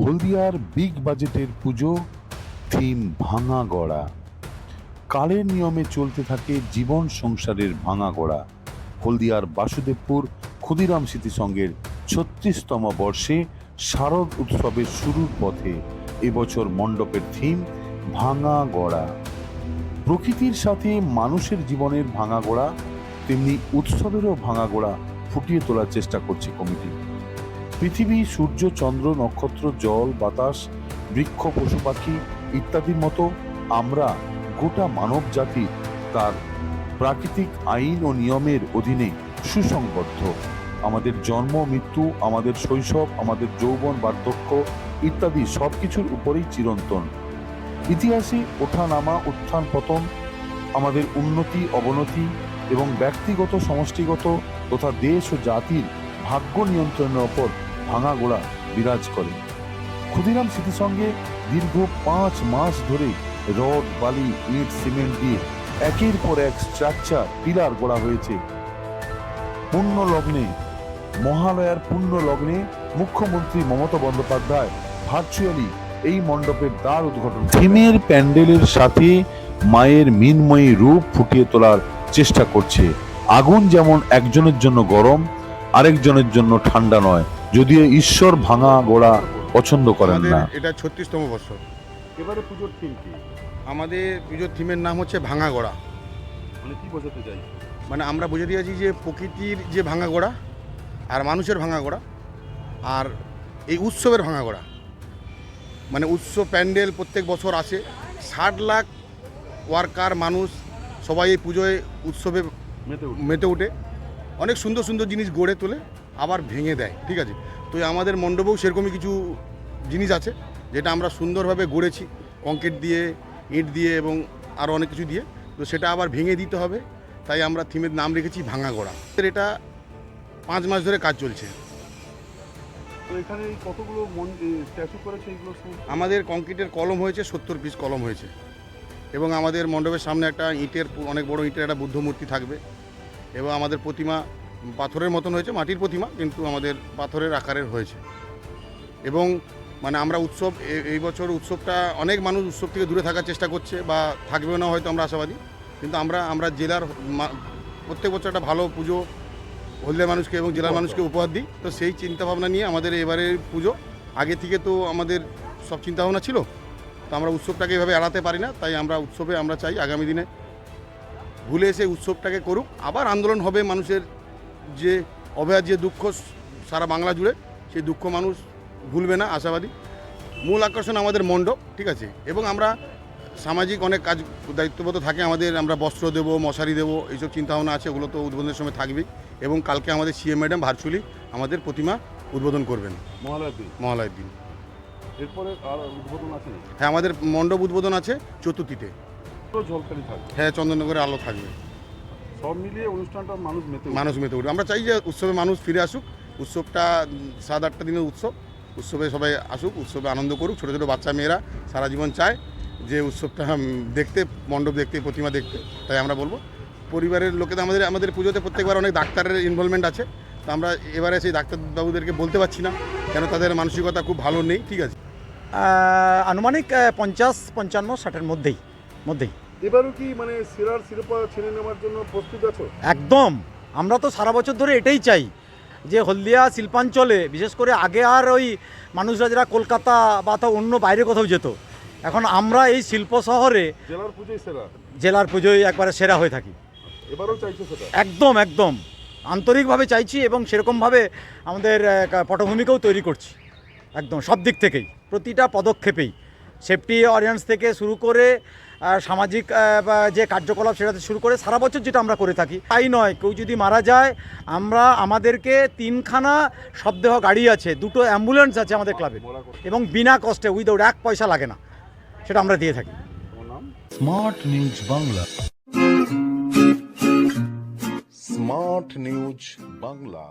হলদিয়ার big বাজেটের পুজো, theme ভাঙা গড়া। কালের নিয়মে চলতে থাকে জীবন সংসারের ভাঙা গড়া। হলদিয়ার বাসুদেবপুর ক্ষুদিরাম স্মৃতি সংঘের ৩৬তম বর্ষে শারদ উৎসবের শুরুর পথে এবছর মণ্ডপের থিম ভাঙা গড়া। প্রকৃতির সাথে মানুষের জীবনের ভাঙা গড়া, তেমনি উৎসবেরও ভাঙা গড়া ফুটিয়ে তোলার চেষ্টা করছে কমিটি। পৃথিবী, সূর্য, চন্দ্র, নক্ষত্র, জল, বাতাস, বৃক্ষ, পশু পাখি ইত্যাদির মতো আমরা গোটা মানব জাতি তার প্রাকৃতিক আইন ও নিয়মের অধীনে সুসংবদ্ধ। আমাদের জন্ম, মৃত্যু, আমাদের শৈশব, আমাদের যৌবন, বার্ধক্য ইত্যাদি সবকিছুর উপরেই চিরন্তন। ইতিহাসে ওঠানামা, উত্থান পতন, আমাদের উন্নতি অবনতি এবং ব্যক্তিগত সমষ্টিগত তথা দেশ ও জাতির ভাগ্য নিয়ন্ত্রণের ওপর ভাঙা গোড়া বিরাজ করে। ক্ষুদিরাম স্মৃতিসংঘে দীর্ঘ 5 মাস ধরে রড, বালি, ইট, সিমেন্ট দিয়ে একের পর এক স্ট্রাকচার, পিলার গড়া হয়েছে। পূর্ণ লগ্নে, মহালয়ার পূর্ণ লগ্নে মুখ্যমন্ত্রী মমতা বন্দ্যোপাধ্যায় ভার্চুয়ালি এই মণ্ডপের দ্বার উদ্ঘাটন। থিমের প্যান্ডেলের সাথে মায়ের মৃন্ময়ী রূপ ফুটিয়ে তোলার চেষ্টা করছে। আগুন যেমন একজনের জন্য গরম, আরেকজনের জন্য ঠান্ডা নয়, যদিও ঈশ্বর ভাঙা গোড়া পছন্দ করেন না। এটা ৩৬তম বছর। এবারে পুজোর থিম কি? আমাদের পুজোর থিমের নাম হচ্ছে ভাঙা গোড়া। মানে কি বোঝাতে চাই? মানে আমরা বুঝে দিয়েছি যে প্রকৃতির যে ভাঙা গোড়া, আর মানুষের ভাঙা গোড়া, আর এই উৎসবের ভাঙা গোড়া। মানে উৎসব প্যান্ডেল প্রত্যেক বছর আসে, ৬০ লাখ ওয়ার্কার মানুষ সবাই এই পুজোয় উৎসবে মেতে ওঠে, অনেক সুন্দর সুন্দর জিনিস গড়ে তোলে, আবার ভেঙে দেয়। ঠিক আছে, তো আমাদের মণ্ডপেও সেরকমই কিছু জিনিস আছে যেটা আমরা সুন্দরভাবে গড়েছি, কংক্রিট দিয়ে, ইট দিয়ে এবং আরও অনেক কিছু দিয়ে। তো সেটা আবার ভেঙে দিতে হবে, তাই আমরা থিমের নাম রেখেছি ভাঙা গোড়া। এটা 5 মাস ধরে কাজ চলছে। তো এখানে কতগুলো স্ট্যাচু করেছে এগুলো? আমাদের কংক্রিটের কলম হয়েছে 70 পিস কলম হয়েছে, এবং আমাদের মণ্ডপের সামনে একটা ইটের, অনেক বড় ইটের একটা বুদ্ধ মূর্তি থাকবে, এবং আমাদের প্রতিমা পাথরের মতন হয়েছে, মাটির প্রতিমা কিন্তু আমাদের পাথরের আকারের হয়েছে। এবং মানে আমরা উৎসব, এই বছর উৎসবটা অনেক মানুষ উৎসব থেকে দূরে থাকার চেষ্টা করছে বা থাকবেও না হয়তো, আমরা আশাবাদী। কিন্তু আমরা জেলার প্রত্যেক বছর একটা ভালো পুজো হলদিয়ার মানুষকে এবং জেলার মানুষকে উপহার দিই। তো সেই চিন্তাভাবনা নিয়ে আমাদের এবারের পুজো, আগে থেকে তো আমাদের সব চিন্তাভাবনা ছিল, তো আমরা উৎসবটাকে এভাবে এড়াতে পারি না, তাই আমরা উৎসবে আমরা চাই আগামী দিনে ভুলে এসে উৎসবটাকে করুক। আবার আন্দোলন হবে, মানুষের যে অভয়ার যে দুঃখ সারা বাংলা জুড়ে, সেই দুঃখ মানুষ ভুলবে না, আশাবাদী। মূল আকর্ষণ আমাদের মণ্ডপ, ঠিক আছে, এবং আমরা সামাজিক অনেক কাজ দায়িত্ববোধ থাকে আমাদের, আমরা বস্ত্র দেবো, মশারি দেবো, এইসব চিন্তাভাবনা আছে, ওগুলো তো উদ্বোধনের সময় থাকবেই। এবং কালকে আমাদের সিএম ম্যাডাম ভার্চুয়ালি আমাদের প্রতিমা উদ্বোধন করবেন মহালয়ার দিন। এরপরে আর উদ্বোধন আছে? হ্যাঁ, আমাদের মণ্ডপ উদ্বোধন আছে 4র্থীতে। ঝলকানি থাকবে? হ্যাঁ, চন্দননগরে আলো থাকবে। সব মিলিয়ে অনুষ্ঠানটা মানুষ মেতে উঠবে। আমরা চাই যে উৎসবে মানুষ ফিরে আসুক। উৎসবটা 7-8টা দিনের উৎসবে সবাই আসুক, উৎসবে আনন্দ করুক। ছোটো ছোটো বাচ্চা মেয়েরা সারা জীবন চায় যে উৎসবটা দেখতে, মণ্ডপ দেখতে, প্রতিমা দেখতে। তাই আমরা বলবো পরিবারের লোকেদের, আমাদের পুজোতে প্রত্যেকবার অনেক ডাক্তারের ইনভলভমেন্ট আছে, তো আমরা এবারে সেই ডাক্তারবাবুদেরকে বলতে পারছি না, কেন তাদের মানসিকতা খুব ভালো নেই। ঠিক আছে, আনুমানিক 50-55-60-এর মধ্যেই। এবারও কি মানে সেরার শিরোপা ছিনে নেওয়ার জন্য প্রস্তুত আছো? একদম। আমরা তো সারা বছর ধরে এটাই চাই যে হলদিয়া শিল্পাঞ্চলে, বিশেষ করে আগে আর ওই মানুষরা যারা কলকাতা বা তা অন্য বাইরে কোথাও যেত, এখন আমরা এই শিল্প শহরে জেলার পুজোয় একবারে সেরা হয়ে থাকি। এবারও চাইছো সেটা? একদম আন্তরিকভাবে চাইছি, এবং সেরকমভাবে আমাদের পটভূমিকেও তৈরি করছি, একদম সব দিক থেকেই, প্রতিটা পদক্ষেপেই, সেফটি অরিয়েন্স থেকে শুরু করে সামাজিক যে কার্যকলাপ সেটাতে শুরু করে সারা বছর যেটা আমরা করে থাকি। তাই নয়, কেউ যদি মারা যায়, আমাদেরকে 3খানা শবদেহ গাড়ি আছে, 2টো অ্যাম্বুলেন্স আছে আমাদের ক্লাবে, এবং বিনা কষ্টে, উইদাউট 1 পয়সা লাগে না, সেটা আমরা দিয়ে থাকি। Smart news Bangla. Smart news Bangla.